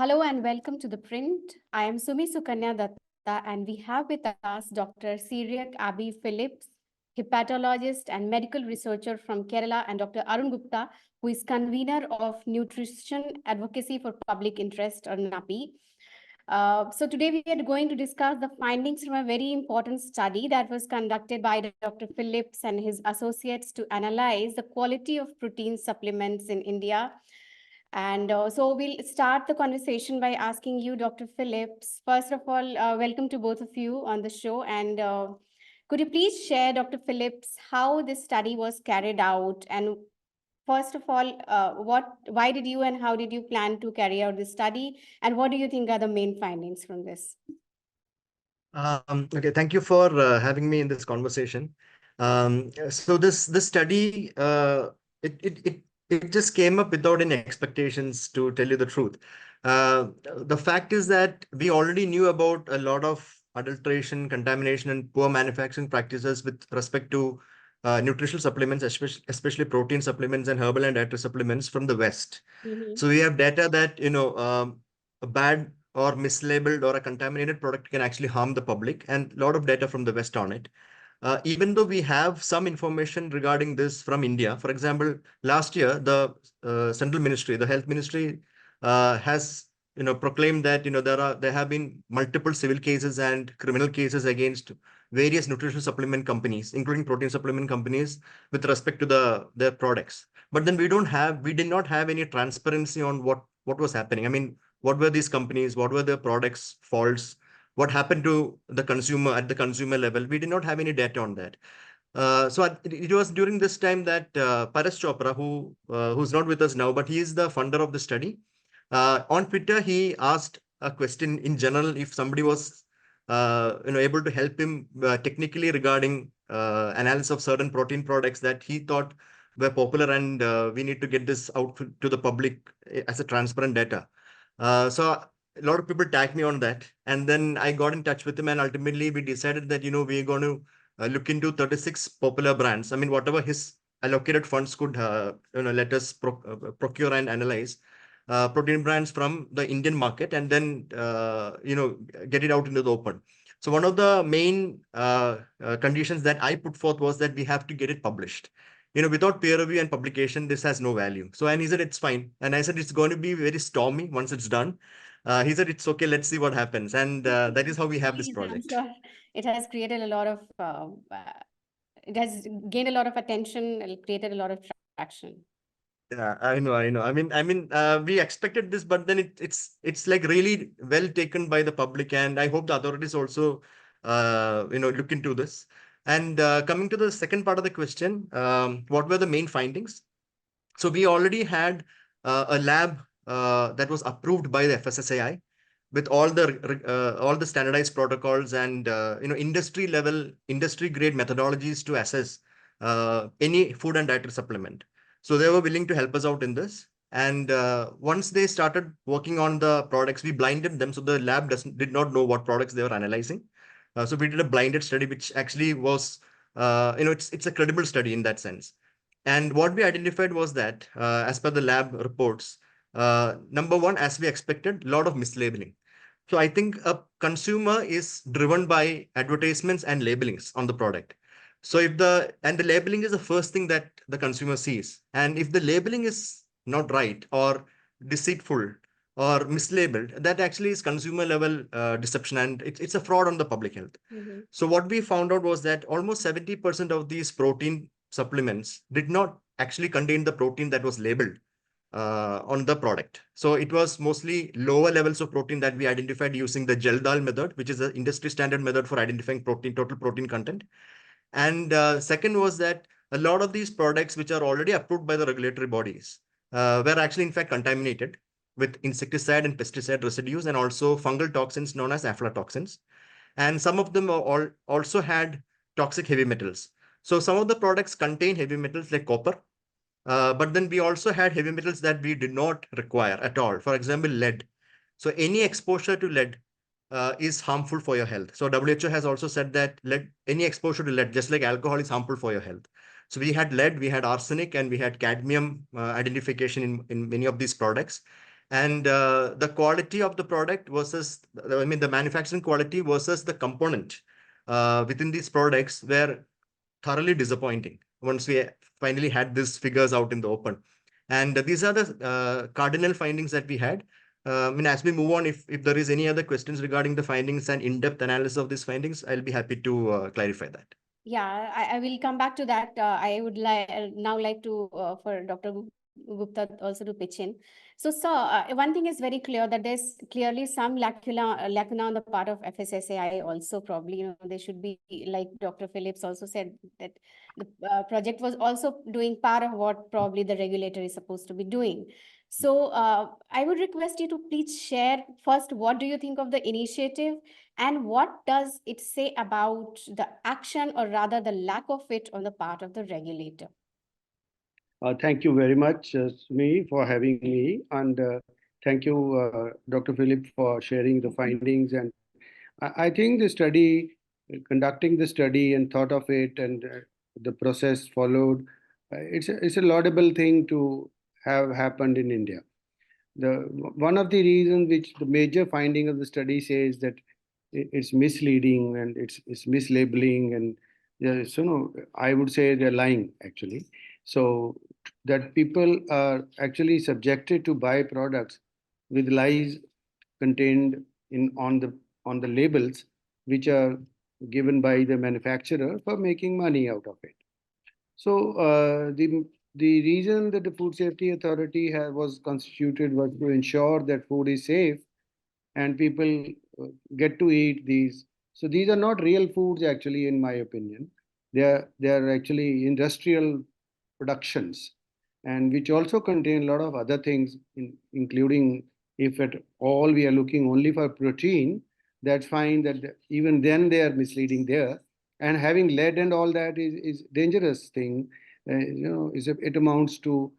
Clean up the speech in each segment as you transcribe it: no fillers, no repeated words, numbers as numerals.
Hello and welcome to The Print. I am Sumi Sukanya Datta and we have with us Dr. Syriac Abby Phillips, hepatologist and medical researcher from Kerala, and Dr. Arun Gupta, who is convener of Nutrition Advocacy for Public Interest, or NAPI. So today we are going to discuss the findings from a very important study that was conducted by Dr. Phillips and his associates to analyze the quality of protein supplements in India. And so we'll start the conversation by asking you, Dr. Phillips. First of all, welcome to both of you on the show. And could you please share, Dr. Phillips, how this study was carried out? And first of all, why did you and how did you plan to carry out this study? And what do you think are the main findings from this? Okay, thank you for having me in this conversation. So this study it just came up without any expectations, to tell you the truth. The fact is that we already knew about a lot of adulteration, contamination, and poor manufacturing practices with respect to nutritional supplements, especially protein supplements and herbal and dietary supplements from the West. So we have data that a bad or mislabeled or a contaminated product can actually harm the public, and a lot of data from the West on it. Even though we have some information regarding this from India, for example, last year the central ministry, the health ministry, has proclaimed that there have been multiple civil cases and criminal cases against various nutritional supplement companies, including protein supplement companies, with respect to their products. But then we did not have any transparency on what was happening. I mean, what were these companies? What were their products' faults? What happened to the consumer at the consumer level? We did not have any data on that. It was during this time that Paras Chopra, who's not with us now, but he is the funder of the study. On Twitter, he asked a question in general if somebody was able to help him technically regarding analysis of certain protein products that he thought were popular, and we need to get this out to the public as a transparent data. So a lot of people tagged me on that, and then I got in touch with him, and ultimately we decided that we're going to look into 36 popular brands. I mean, whatever his allocated funds could let us procure and analyze protein brands from the Indian market, and then get it out into the open. So one of the main conditions that I put forth was that we have to get it published. Without peer review and publication, this has no value. So, and he said, it's fine. And I said, it's going to be very stormy once it's done. He said, it's okay. Let's see what happens. And that is how we have this Please, I'm project. sure it has created a lot of, it has gained a lot of attention, and created a lot of traction. Yeah, I know. We expected this, but then it's like really well taken by the public, and I hope the authorities also, look into this. And coming to the second part of the question, what were the main findings? So we already had a lab that was approved by the FSSAI with all the standardized protocols and industry grade methodologies to assess any food and dietary supplement. So they were willing to help us out in this. And once they started working on the products, we blinded them. So the lab did not know what products they were analyzing. So we did a blinded study, which actually was, it's a credible study in that sense. And what we identified was that, as per the lab reports, number one, as we expected, a lot of mislabeling. So I think a consumer is driven by advertisements and labelings on the product. So the labeling is the first thing that the consumer sees. And if the labeling is not right or deceitful or mislabeled, that actually is consumer level deception, and it's a fraud on the public health. So what we found out was that almost 70% of these protein supplements did not actually contain the protein that was labeled on the product. So it was mostly lower levels of protein that we identified using the gel-dal method, which is an industry standard method for identifying total protein content. And second was that a lot of these products, which are already approved by the regulatory bodies, were actually in fact contaminated with insecticide and pesticide residues, and also fungal toxins known as aflatoxins. And some of them also had toxic heavy metals. So some of the products contain heavy metals like copper, but then we also had heavy metals that we did not require at all. For example, lead. So any exposure to lead is harmful for your health. So WHO has also said that any exposure to lead, just like alcohol, is harmful for your health. So we had lead, we had arsenic, and we had cadmium identification in many of these products. And the quality of the product versus, I mean, the manufacturing quality versus the component within these products were thoroughly disappointing once we finally had these figures out in the open. And these are the cardinal findings that we had. I mean, as we move on, if there is any other questions regarding the findings and in-depth analysis of these findings, I'll be happy to clarify that. Yeah, I will come back to that. I would now like to for Dr. Gupta also to pitch in. So, sir, one thing is very clear that there's clearly some lacuna on the part of FSSAI also probably, they should be, like Dr. Phillips also said, that the project was also doing part of what probably the regulator is supposed to be doing. So, I would request you to please share first, what do you think of the initiative? And what does it say about the action, or rather the lack of it, on the part of the regulator? Thank you very much, Sumi, for having me. And thank you, Dr. Philip, for sharing the findings. And I think the study, conducting the study and thought of it, and the process followed, it's a laudable thing to have happened in India. One of the reasons which the major finding of the study says that it's misleading and it's mislabeling, and so no, I would say they're lying actually. So that people are actually subjected to buy products with lies contained in on the labels, which are given by the manufacturer for making money out of it. So the reason that the Food Safety Authority was constituted was to ensure that food is safe and people get to eat these. So these are not real foods actually, in my opinion. They are actually industrial productions, and which also contain a lot of other things, including, if at all we are looking only for protein, that's fine. That even then they are misleading there, and having lead and all that is dangerous thing. It amounts to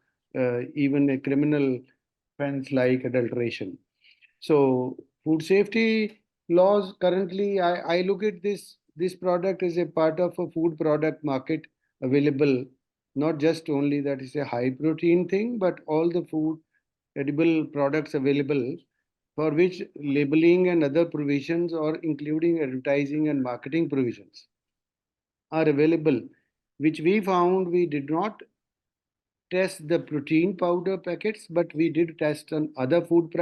even a criminal offense like adulteration. So food safety laws currently, I look at this product as a part of a food product market available, not just only that is a high protein thing, but all the food edible products available, for which labeling and other provisions, or including advertising and marketing provisions, are available, which we found. We did not test the protein powder packets, but we did test on other food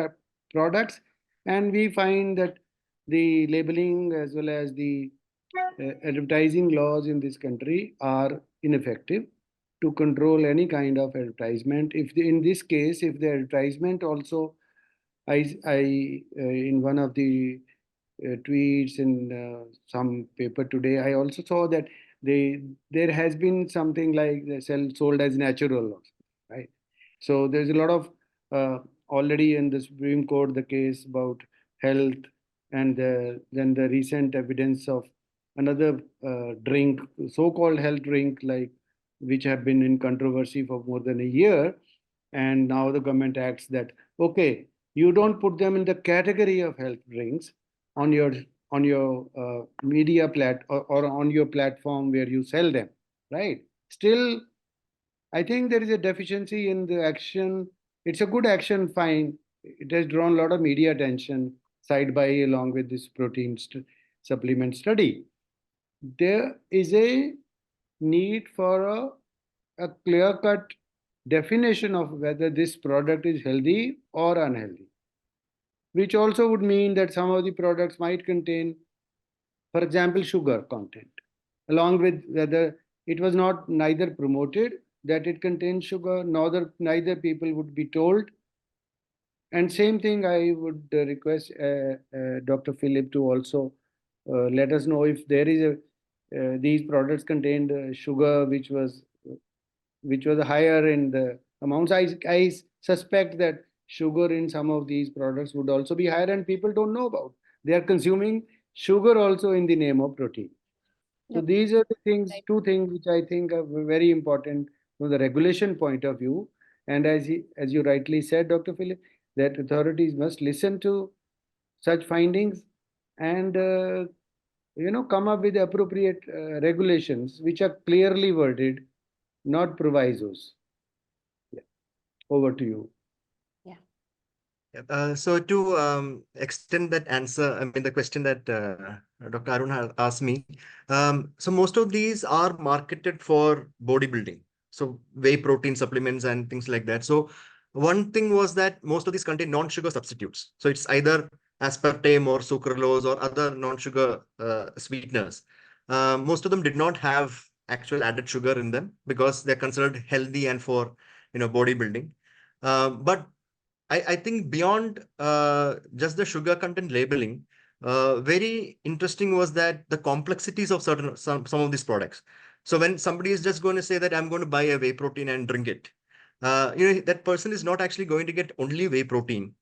products, and we find that the labeling as well as the advertising laws in this country are ineffective to control any kind of advertisement. In this case, if the advertisement also, in one of the tweets in some paper today, I also saw that there has been something like the sold as natural, right? So there's a lot of already in the Supreme Court the case about health, and then the recent evidence of another drink, so-called health drink, like which have been in controversy for more than a year, and now the government acts that okay, you don't put them in the category of health drinks on your media or on your platform where you sell them, right? Still, I think there is a deficiency in the action. It's a good action, fine. It has drawn a lot of media attention side by along with this protein supplement study. There is a need for a clear-cut definition of whether this product is healthy or unhealthy, which also would mean that some of the products might contain, for example, sugar content, along with whether it was not neither promoted that it contains sugar, neither people would be told. And same thing, I would request Dr. Philip to also let us know if there is these products contained sugar which was higher in the amounts. I suspect that sugar in some of these products would also be higher, and people don't know about. They are consuming sugar also in the name of protein. So Yep. these are the things, two things which I think are very important from the regulation point of view. And as you rightly said, Dr. Philip, that authorities must listen to such findings and come up with appropriate regulations which are clearly worded, not provisos. Yeah. Over to you. Yeah. So to extend that answer, I mean the question that Dr. Arun has asked me. So most of these are marketed for bodybuilding, so whey protein supplements and things like that. So one thing was that most of these contain non-sugar substitutes. So it's either aspartame or sucralose or other non-sugar sweeteners. Most of them did not have actual added sugar in them because they're considered healthy and for bodybuilding. But I think beyond just the sugar content labeling, very interesting was that the complexities of some of these products. So when somebody is just going to say that I'm going to buy a whey protein and drink it, that person is not actually going to get only whey protein.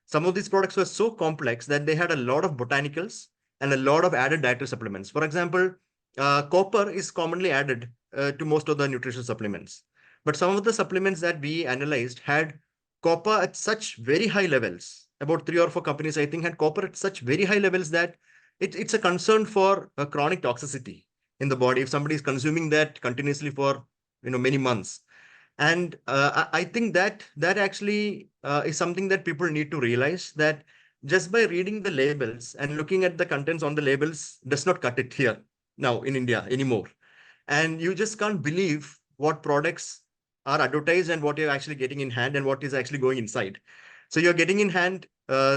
Some of these products were so complex that they had a lot of botanicals and a lot of added dietary supplements. For example, copper is commonly added to most of the nutrition supplements. But some of the supplements that we analyzed had copper at such very high levels. About 3 or 4 companies, I think, had copper at such very high levels that it's a concern for chronic toxicity in the body if somebody is consuming that continuously for many months. And I think that actually is something that people need to realize, that just by reading the labels and looking at the contents on the labels does not cut it here now in India anymore. And you just can't believe what products are advertised and what you're actually getting in hand and what is actually going inside. So you're getting in hand,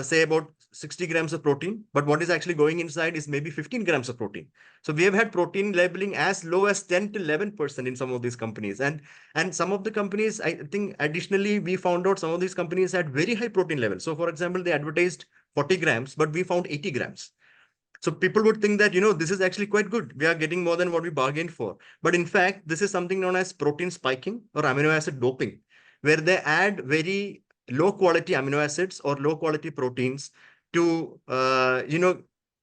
say about 60 grams of protein, but what is actually going inside is maybe 15 grams of protein. So we have had protein labeling as low as 10 to 11% in some of these companies. And some of the companies, I think additionally, we found out some of these companies had very high protein levels. So for example, they advertised 40 grams, but we found 80 grams. So people would think that, this is actually quite good. We are getting more than what we bargained for. But in fact, this is something known as protein spiking or amino acid doping, where they add very low quality amino acids or low quality proteins to,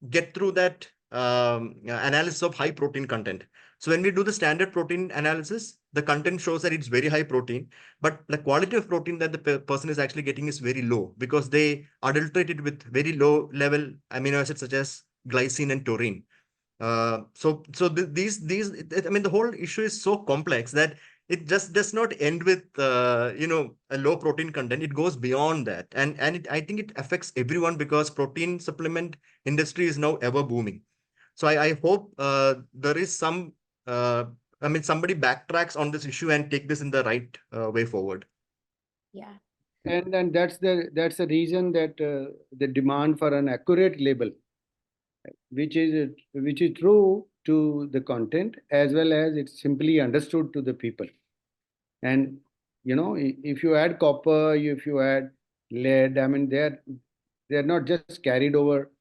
get through that analysis of high protein content. So when we do the standard protein analysis, the content shows that it's very high protein, but the quality of protein that the person is actually getting is very low because they adulterate it with very low level amino acids such as glycine and taurine. I mean, the whole issue is so complex that it just does not end with a low protein content. It goes beyond that, and I think it affects everyone because protein supplement industry is now ever booming. So I hope there is some. I mean, somebody backtracks on this issue and take this in the right way forward. Yeah. And that's the reason that the demand for an accurate label, which is true to the content as well as it's simply understood to the people. And if you add copper, if you add lead, I mean they're not just carried over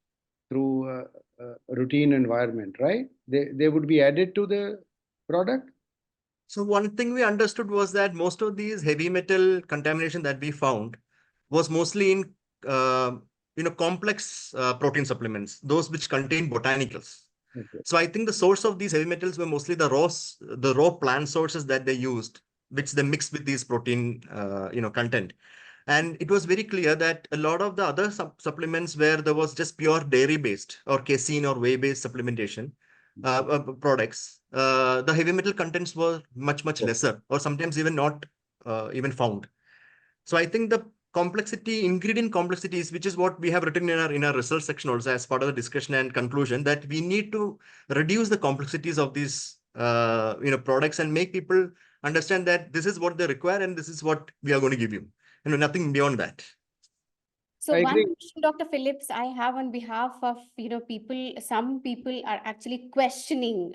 through a routine environment, right? They would be added to the product. So one thing we understood was that most of these heavy metal contamination that we found was mostly in complex protein supplements, those which contain botanicals. Okay. So I think the source of these heavy metals were mostly the raw plant sources that they used, which they mixed with these protein content. And it was very clear that a lot of the other supplements where there was just pure dairy based or casein or whey based supplementation products, the heavy metal contents were much lesser or sometimes even not even found. So I think the ingredient complexities, which is what we have written in our research section also as part of the discussion and conclusion, that we need to reduce the complexities of these products and make people understand that this is what they require and this is what we are going to give you. Nothing beyond that. So I one agree. question, Dr. Phillips, I have on behalf of people. Some people are actually questioning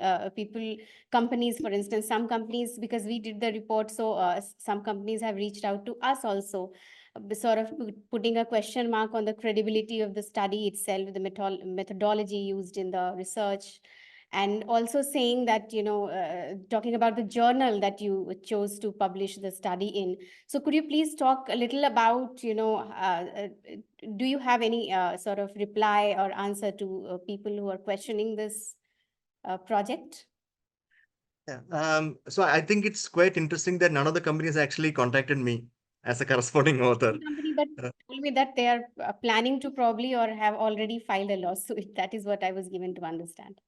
companies, for instance, some companies, because we did the report. So some companies have reached out to us also, sort of putting a question mark on the credibility of the study itself, the methodology used in the research, and also saying that talking about the journal that you chose to publish the study in. So could you please talk a little about, do you have any sort of reply or answer to people who are questioning this project? Yeah. So I think it's quite interesting that none of the companies actually contacted me as a corresponding author. Company, but told me that they are planning to probably or have already filed a lawsuit. That is what I was given to understand.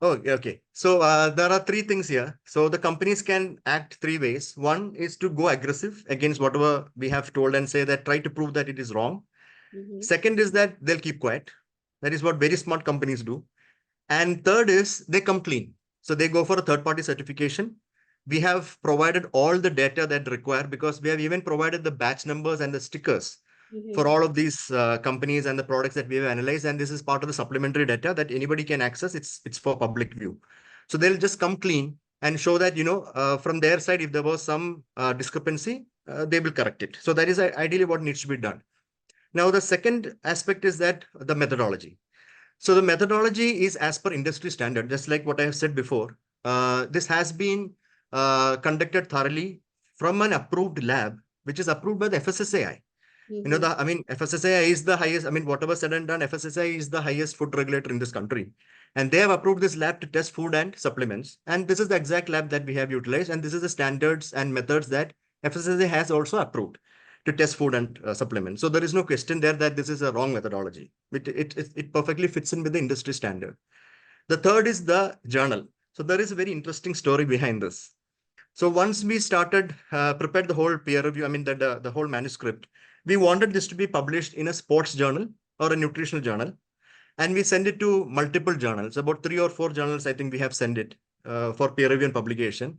Oh, okay. So there are three things here. So the companies can act three ways. One is to go aggressive against whatever we have told and say that try to prove that it is wrong. Mhm. Second is that they'll keep quiet. That is what very smart companies do. And third is they come clean. So they go for a third party certification. We have provided all the data that require because we have even provided the batch numbers and the stickers for Mhm. all of these companies and the products that we have analyzed. And this is part of the supplementary data that anybody can access. It's for public view. So they'll just come clean and show that, from their side, if there was some discrepancy, they will correct it. So that is ideally what needs to be done. Now, the second aspect is that the methodology. So the methodology is as per industry standard, just like what I have said before. This has been conducted thoroughly from an approved lab, which is approved by the FSSAI. Mhm. FSSAI is the highest, whatever said and done, FSSAI is the highest food regulator in this country. And they have approved this lab to test food and supplements. And this is the exact lab that we have utilized. And this is the standards and methods that FSSAI has also approved to test food and supplements. So there is no question there that this is a wrong methodology. It perfectly fits in with the industry standard. The third is the journal. So there is a very interesting story behind this. So once we started, prepared the whole peer review, the whole manuscript, we wanted this to be published in a sports journal or a nutritional journal. And we send it to multiple journals, about 3 or 4 journals, I think we have sent it for peer review and publication.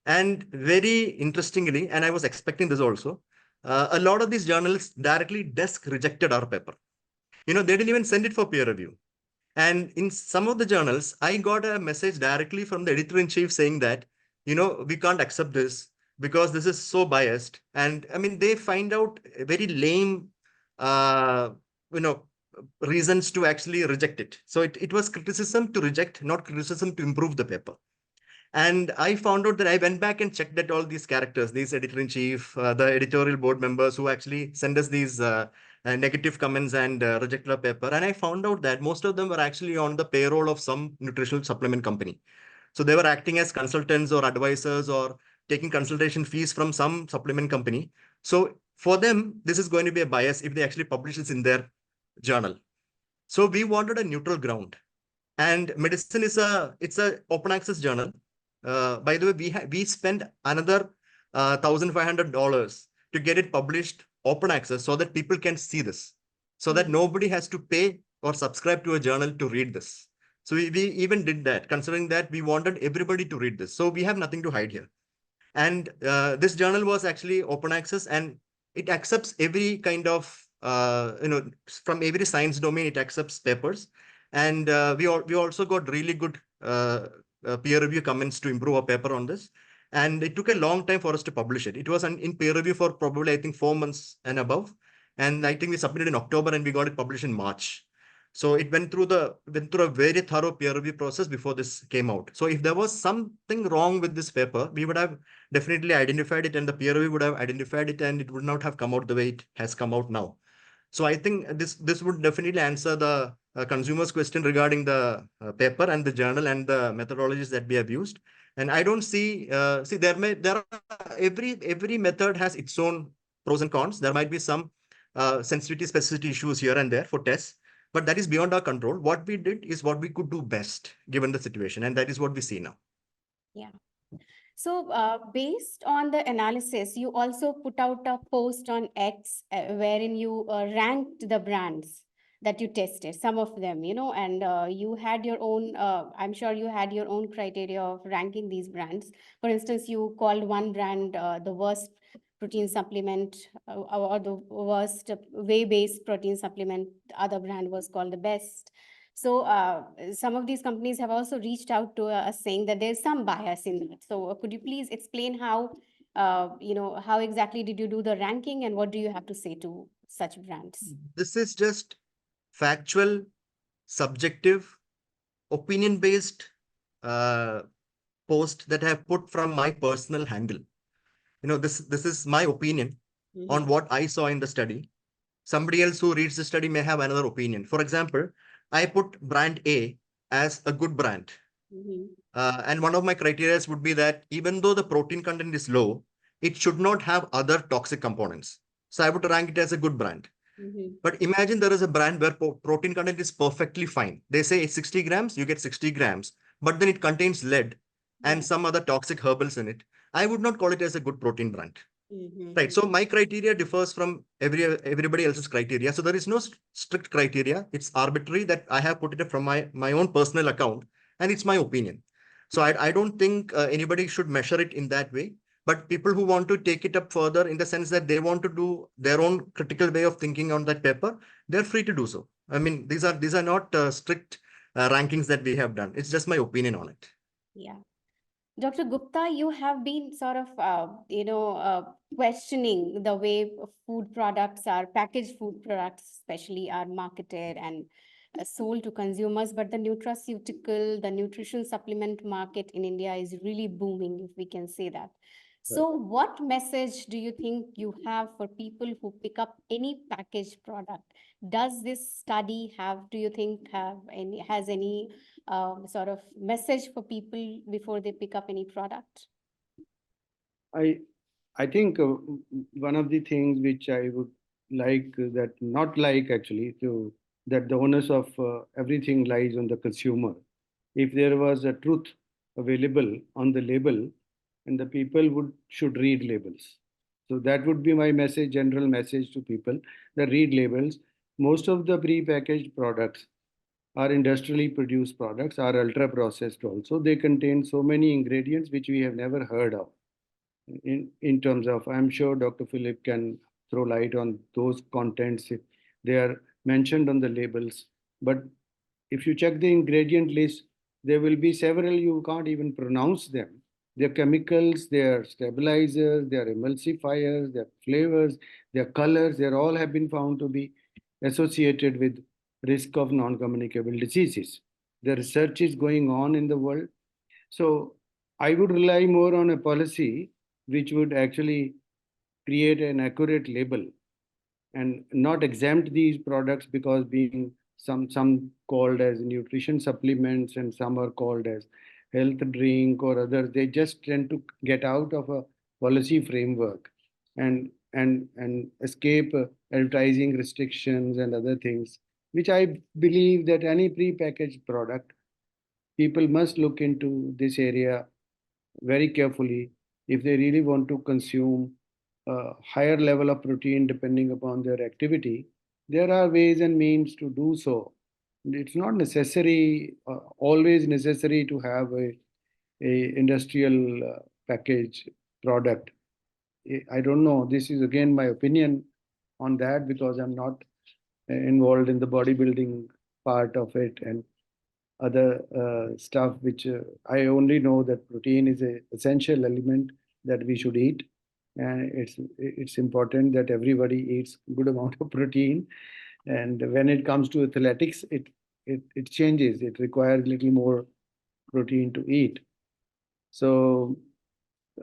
And very interestingly, and I was expecting this also, a lot of these journals directly desk rejected our paper. They didn't even send it for peer review. And in some of the journals, I got a message directly from the editor-in-chief saying that, we can't accept this because this is so biased. And they find out very lame, uh, you know, reasons to actually reject it. So it was criticism to reject, not criticism to improve the paper. And I found out that I went back and checked that all these characters, these editor-in-chief, the editorial board members who actually send us these negative comments and reject our paper. And I found out that most of them were actually on the payroll of some nutritional supplement company. So they were acting as consultants or advisors or taking consultation fees from some supplement company. So for them, this is going to be a bias if they actually publish this in their journal. So we wanted a neutral ground. And medicine is it's a open access journal. By the way, we spent another $1,500 to get it published open access so that people can see this, so that nobody has to pay or subscribe to a journal to read this. So we even did that, considering that we wanted everybody to read this. So we have nothing to hide here. And this journal was actually open access, and it accepts every kind of, from every science domain, it accepts papers. And we also got really good peer review comments to improve our paper on this. And it took a long time for us to publish it. It was in peer review for probably, I think, 4 months and above. And I think we submitted in October and we got it published in March. So it went through a very thorough peer review process before this came out. So if there was something wrong with this paper, we would have definitely identified it, and the peer review would have identified it, and it would not have come out the way it has come out now. So I think this would definitely answer the consumer's question regarding the paper and the journal and the methodologies that we have used. And I don't see there are every method has its own pros and cons. There might be some sensitivity specificity issues here and there for tests, but that is beyond our control. What we did is what we could do best given the situation, and that is what we see now. Yeah. So, based on the analysis, you also put out a post on X wherein you ranked the brands that you tested, some of them, and you had your own, I'm sure you had your own criteria of ranking these brands. For instance, you called one brand the worst protein supplement or the worst whey-based protein supplement. The other brand was called the best. So some of these companies have also reached out to us saying that there's some bias in that. So could you please explain how exactly did you do the ranking and what do you have to say to such brands? This is just factual, subjective, opinion-based uh, post that I have put from my personal handle. This is my opinion on what I saw in the study. Somebody else who reads the study may have another opinion. For example, I put brand A as a good brand. And one of my criteria would be that even though the protein content is low, it should not have other toxic components. So I would rank it as a good brand. But imagine there is a brand where protein content is perfectly fine. They say it's 60 grams, you get 60 grams. but then it contains lead and Yeah. some other toxic herbals in it, I would not call it as a good protein brand. Mhm. Right. So my criteria differs from everybody else's criteria. So there is no strict criteria. It's arbitrary that I have put it up from my own personal account, and it's my opinion. So I don't think anybody should measure it in that way. But people who want to take it up further in the sense that they want to do their own critical way of thinking on that paper, they're free to do so. I mean, these are not strict rankings that we have done. It's just my opinion on it. Yeah. Dr. Gupta, you have been sort of, questioning the way food products are, packaged food products especially, are marketed and sold to consumers. But the nutraceutical, the nutrition supplement market in India is really booming, if we can say that. So, what message do you think you have for people who pick up any packaged product? Does this study have, do you think, has any sort of message for people before they pick up any product? I I think one of the things which I would like that not like actually to that the onus of everything lies on the consumer. If there was a truth available on the label, and the people would should read labels. So that would be my message, general message to people that read labels. Most of the pre-packaged products are industrially produced products, are ultra processed also. They contain so many ingredients which we have never heard of in terms of, I'm sure Dr. Philip can throw light on those contents if they are mentioned on the labels. But if you check the ingredient list, there will be several you can't even pronounce them. They're chemicals, they're stabilizers, they're emulsifiers, they're flavors, they're colors, they're all have been found to be associated with risk of non-communicable diseases. The research is going on in the world. So I would rely more on a policy which would actually create an accurate label and not exempt these products because being some called as nutrition supplements and some are called as health drink or others. They just tend to get out of a policy framework and escape advertising restrictions and other things, which I believe that any pre-packaged product, people must look into this area very carefully if they really want to consume a higher level of protein depending upon their activity. There are ways and means to do so. It's not necessary, always necessary to have a industrial package product. I don't know. This is again my opinion on that because I'm not involved in the bodybuilding part of it and other stuff which I only know that protein is a essential element that we should eat, and it's important that everybody eats good amount of protein. And when it comes to athletics, it changes. It requires a little more protein to eat. So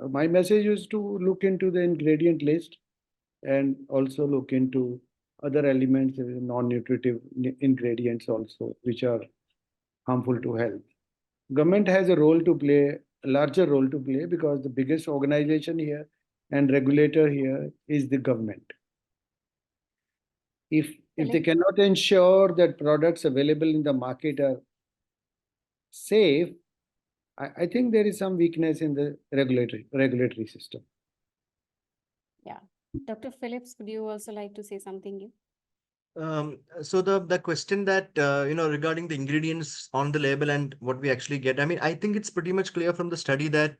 my message is to look into the ingredient list and also look into other elements, non-nutritive ingredients also, which are harmful to health. Government has a role to play, a larger role to play because the biggest organization here and regulator here is the government. If they cannot ensure that products available in the market are safe, I think there is some weakness in the regulatory system. Yeah. Dr. Phillips, would you also like to say something? So the question that regarding the ingredients on the label and what we actually get, I mean, I think it's pretty much clear from the study that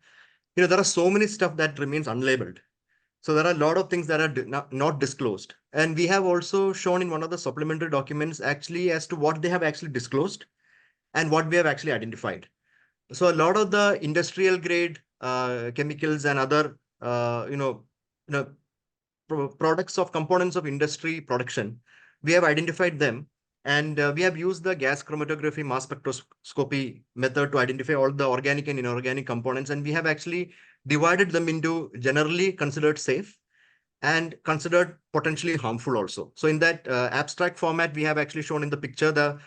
there are so many stuff that remains unlabeled. So there are a lot of things that are not disclosed, and we have also shown in one of the supplementary documents actually as to what they have actually disclosed and what we have actually identified. So a lot of the industrial grade chemicals and other products of components of industry production, we have identified them, and we have used the gas chromatography mass spectroscopy method to identify all the organic and inorganic components, and we have actually divided them into generally considered safe and considered potentially harmful also. So in that abstract format, we have actually shown in the picture the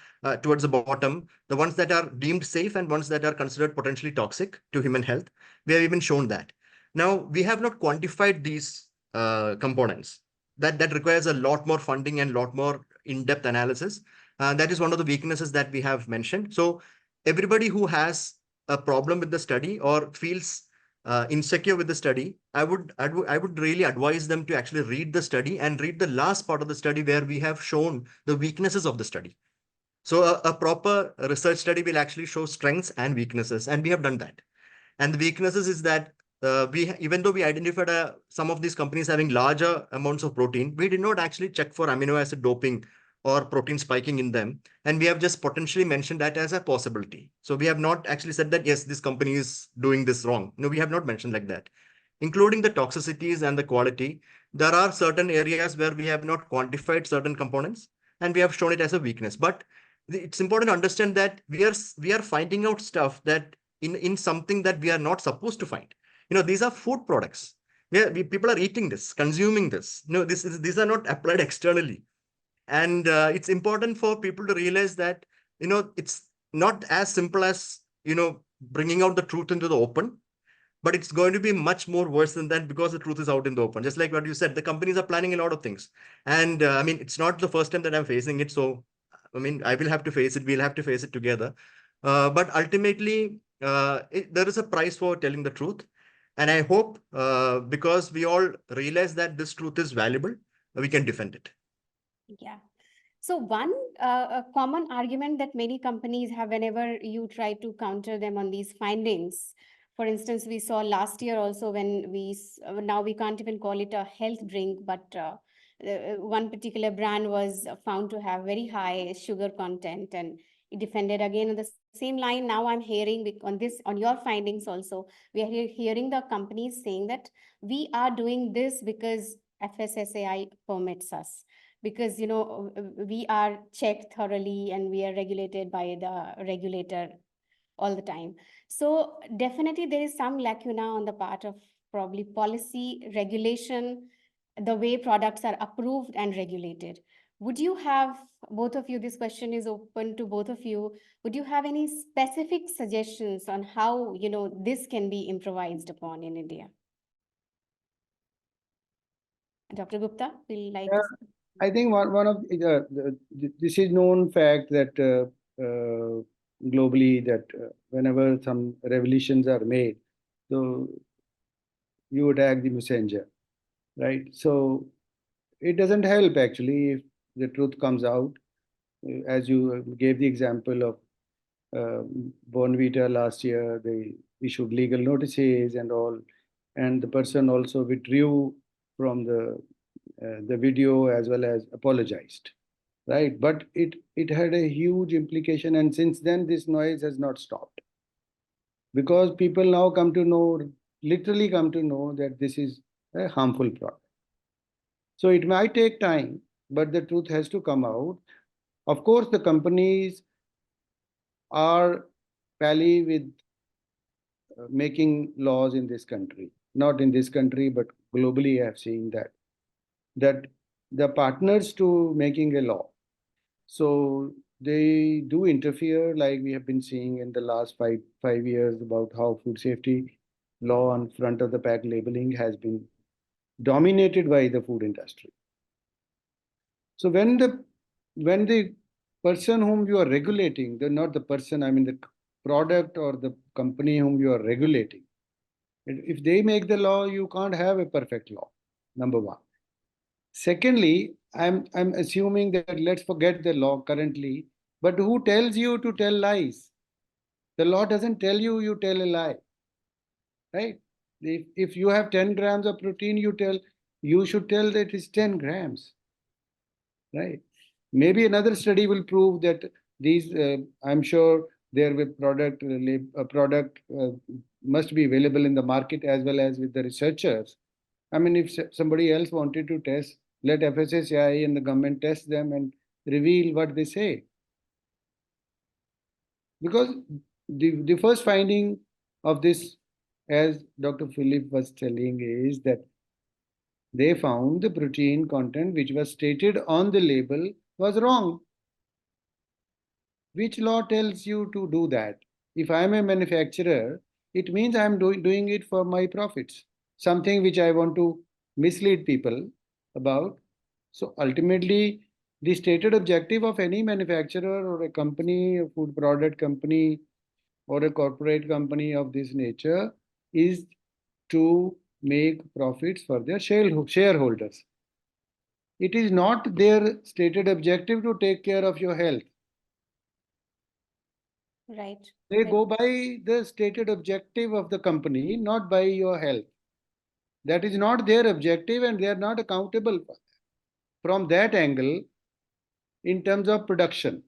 towards the bottom, the ones that are deemed safe and ones that are considered potentially toxic to human health. We have even shown that. Now, we have not quantified these components. That requires a lot more funding and lot more in-depth analysis. That is one of the weaknesses that we have mentioned. So everybody who has a problem with the study or feels insecure with the study, I would really advise them to actually read the study and read the last part of the study where we have shown the weaknesses of the study. So a proper research study will actually show strengths and weaknesses, and we have done that. And the weaknesses is that even though we identified some of these companies having larger amounts of protein, we did not actually check for amino acid doping or protein spiking in them. And we have just potentially mentioned that as a possibility. So we have not actually said that, yes, this company is doing this wrong. No, we have not mentioned like that. Including the toxicities and the quality, there are certain areas where we have not quantified certain components and we have shown it as a weakness. But it's important to understand that we are finding out stuff that in something that we are not supposed to find. These are food products. People are eating this, consuming this. These are not applied externally. And it's important for people to realize that, it's not as simple as, bringing out the truth into the open, but it's going to be much more worse than that because the truth is out in the open. Just like what you said, the companies are planning a lot of things. And I mean, it's not the first time that I'm facing it. So, I mean, I will have to face it. We'll have to face it together. But ultimately, there is a price for telling the truth. And I hope because we all realize that this truth is valuable, we can defend it. Yeah. So one a common argument that many companies have whenever you try to counter them on these findings. For instance, we saw last year also when now we can't even call it a health drink, but one particular brand was found to have very high sugar content, and it defended again on the same line. Now I'm hearing on your findings also, we are hearing the companies saying that we are doing this because FSSAI permits us, because we are checked thoroughly and we are regulated by the regulator all the time. So definitely there is some lacuna on the part of probably policy regulation, the way products are approved and regulated. Would you have, both of you, this question is open to both of you, would you have any specific suggestions on how this can be improvised upon in India? Dr. Gupta, will you like to say? I think one of this is known fact that globally that whenever some revolutions are made, so you attack the messenger, right? So it doesn't help actually if the truth comes out. As you gave the example of Bonvita last year, they issued legal notices and all, and the person also withdrew from the video as well as apologized, right? But it had a huge implication, and since then this noise has not stopped because people now literally come to know that this is a harmful product. So it might take time, but the truth has to come out. Of course, the companies are pally with making laws in this country, not in this country, but globally. I have seen that the partners to making a law. So they do interfere, like we have been seeing in the last five years about how food safety law on front of the pack labeling has been dominated by the food industry. So when the person whom you are regulating, not the person, I mean the product or the company whom you are regulating, if they make the law, you can't have a perfect law, number one. Secondly, I'm assuming that let's forget the law currently, but who tells you to tell lies? The law doesn't tell you you tell a lie, right? If you have 10 grams of protein, you should tell that it's 10 grams, right? Maybe another study will prove that these. I'm sure there will product must be available in the market as well as with the researchers. I mean, if somebody else wanted to test, let FSSAI and the government test them and reveal what they say. Because the first finding of this, as Dr. Philip was telling, is that they found the protein content which was stated on the label was wrong. Which law tells you to do that? If I'm a manufacturer, it means I'm doing it for my profits, something which I want to mislead people about. So ultimately, the stated objective of any manufacturer or a company, a food product company, or a corporate company of this nature is to make profits for their shareholders. It is not their stated objective to take care of your health. Right. They Right. go by the stated objective of the company, not by your health. That is not their objective, and they are not accountable for that. From that angle, in terms of production,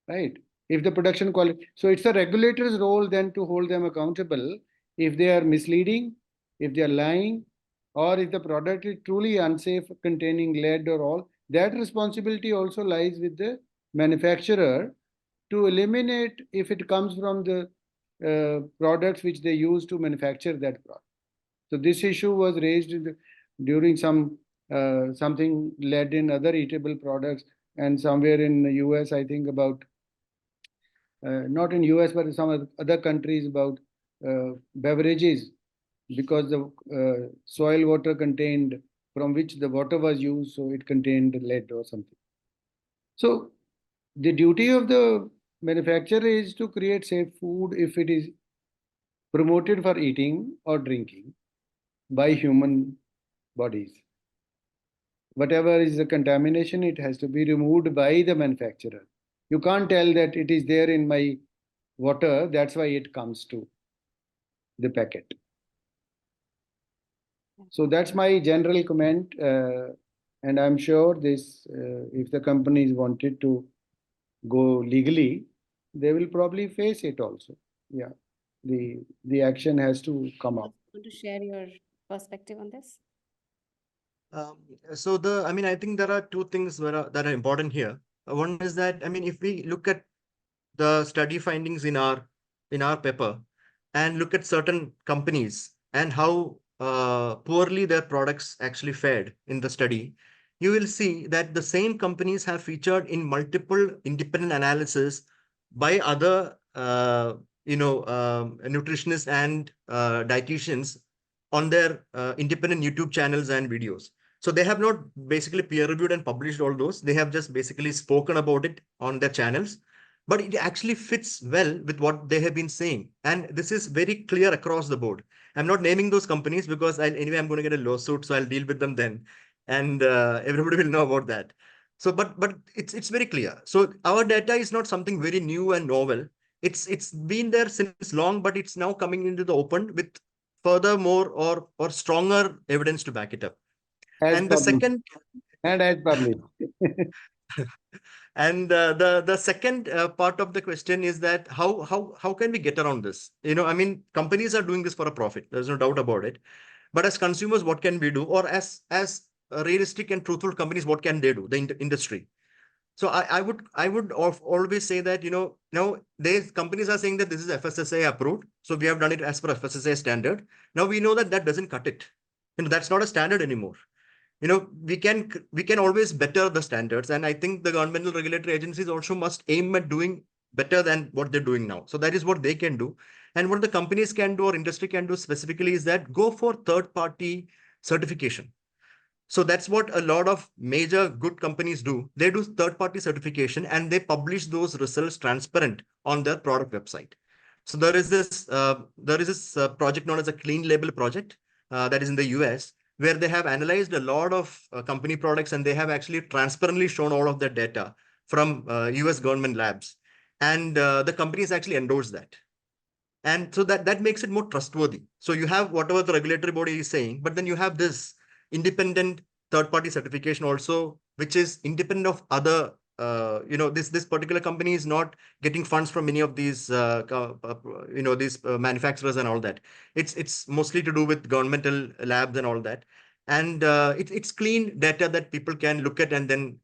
right? If the production quality, so it's the regulator's role then to hold them accountable if they are misleading, if they are lying, or if the product is truly unsafe, containing lead or all. That responsibility also lies with the manufacturer to eliminate if it comes from the products which they use to manufacture that product. So this issue was raised during something led in other eatable products, and somewhere in the US, I think about not in US but in some other countries about beverages, because the soil water contained from which the water was used, so it contained lead or something. So the duty of the manufacturer is to create safe food if it is promoted for eating or drinking by human bodies. Whatever is the contamination, it has to be removed by the manufacturer. You can't tell that it is there in my water, that's why it comes to the packet. So that's my general comment, and I'm sure this, if the companies wanted to go legally, they will probably face it also. Yeah, the action has to come up. Want to share your perspective on this? Um, I think there are two things that are important here. One is that, I mean, if we look at the study findings in our paper and look at certain companies and how poorly their products actually fared in the study, you will see that the same companies have featured in multiple independent analysis by other nutritionists and dietitians on their independent YouTube channels and videos. So they have not basically peer reviewed and published all those. They have just basically spoken about it on their channels, but it actually fits well with what they have been saying. And this is very clear across the board. I'm not naming those companies because anyway, I'm going to get a lawsuit, so I'll deal with them then. And everybody will know about that. So, but it's very clear. So our data is not something very new and novel. It's been there since long, but it's now coming into the open with further more or stronger evidence to back it up. As And the published. second And as published. And the second part of the question is that how can we get around this? I mean, companies are doing this for a profit. There's no doubt about it. But as consumers, what can we do? Or as realistic and truthful companies, what can they do? The industry. So I would always say that now these companies are saying that this is FSSAI approved. So we have done it as per FSSAI standard. Now we know that doesn't cut it. That's not a standard anymore. We can always better the standards, and I think the governmental regulatory agencies also must aim at doing better than what they're doing now. So that is what they can do. And what the companies can do or industry can do specifically is that go for third party certification. So that's what a lot of major good companies do. They do third party certification and they publish those results transparent on their product website. So there is this project known as a Clean Label project that is in the US, where they have analyzed a lot of company products and they have actually transparently shown all of their data from US government labs. And the companies actually endorse that. And so that makes it more trustworthy. So you have whatever the regulatory body is saying, but then you have this independent third-party certification also, which is independent of other. This particular company is not getting funds from any of these manufacturers and all that. It's mostly to do with governmental labs and all that, and it's clean data that people can look at and then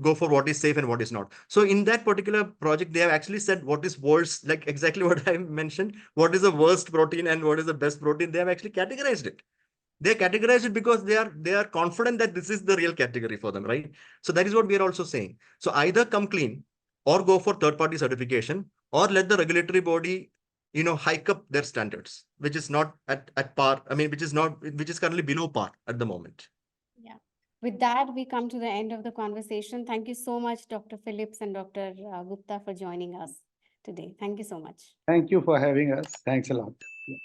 go for what is safe and what is not. So in that particular project, they have actually said what is worst, like exactly what I mentioned, what is the worst protein and what is the best protein. They have actually categorized it. They categorize it because they are confident that this is the real category for them, right? So that is what we are also saying. So either come clean or go for third-party certification, or let the regulatory body, hike up their standards, which is not at par. I mean, which is currently below par at the moment. Yeah. With that, we come to the end of the conversation. Thank you so much, Dr. Phillips and Dr. Gupta, for joining us. today. Thank you so much. Thank you for having us. Thanks a lot.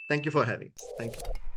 Thank you for having us. Thank you.